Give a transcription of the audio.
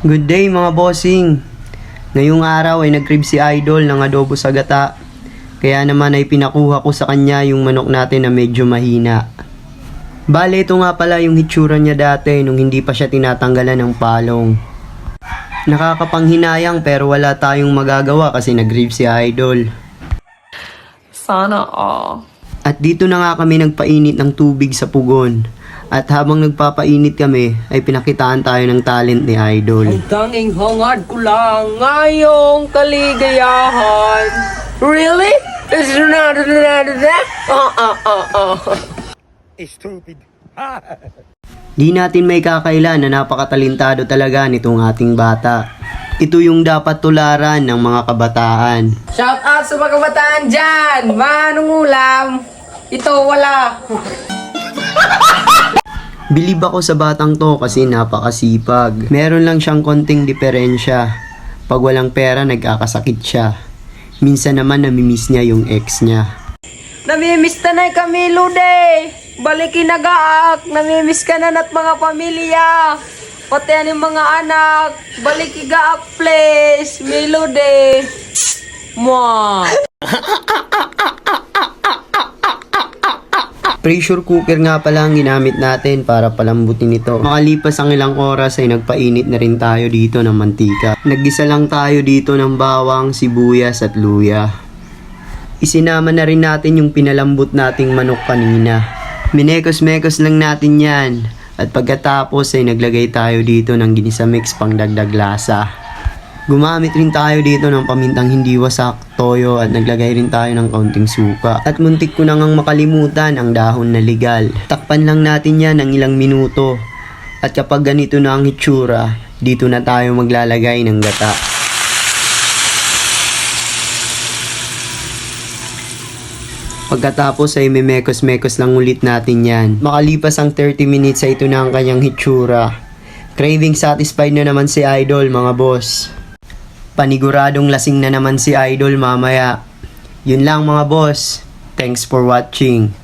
Good day mga bossing! Ngayong araw ay nag-crib si Idol ng adobo sa gata. Kaya naman ay pinakuha ko sa kanya yung manok natin na medyo mahina. Bale, ito nga pala yung hitsura niya dati nung hindi pa siya tinatanggalan ng palong. Nakakapanghinayang pero wala tayong magagawa kasi nag-crib si Idol. Sana all. At dito na nga kami nagpainit ng tubig sa pugon. At habang nagpapainit kami, ay pinakitaan tayo ng talent ni Idol. Ang tanging hangad ko lang ngayong kaligayahan. Really? Stupid. Di natin may kakailan na napakatalintado talaga nitong ating bata. Ito yung dapat tularan ng mga kabataan. Shout out sa mga kabataan dyan! Manong ulam? Ito wala. Bilib ako sa batang to kasi napakasipag. Meron lang siyang konting diferensya. Pag walang pera, nagkakasakit siya. Minsan naman namimiss niya yung ex niya. Namimiss na na kami, Lude. Balikin na gaak. Namimiss ka na nat mga pamilya. Pati ang mga anak. Balikin gaak, please. Milude. Mwah. Pressure cooker nga pala ang ginamit natin para palambutin ito. Makalipas ang ilang oras ay nagpainit na rin tayo dito ng mantika. Naggisa lang tayo dito ng bawang, sibuyas at luya. Isinama na rin natin yung pinalambot nating manok kanina. Minekos-mekos lang natin yan. At pagkatapos ay naglagay tayo dito ng ginisa mix pang dagdag lasa. Gumamit rin tayo dito ng pamintang hindi wasak, toyo at naglagay rin tayo ng kaunting suka. At muntik ko na ngang makalimutan ang dahon na legal. Takpan lang natin yan ng ilang minuto. At kapag ganito na ang hitsura, dito na tayo maglalagay ng gata. Pagkatapos ay memekos-mekos lang ulit natin yan. Makalipas ang 30 minutes ay ito na ang kanyang hitsura. Craving satisfied na naman si Idol mga boss. Paniguradong lasing na naman si Idol mamaya. Yun lang mga boss. Thanks for watching.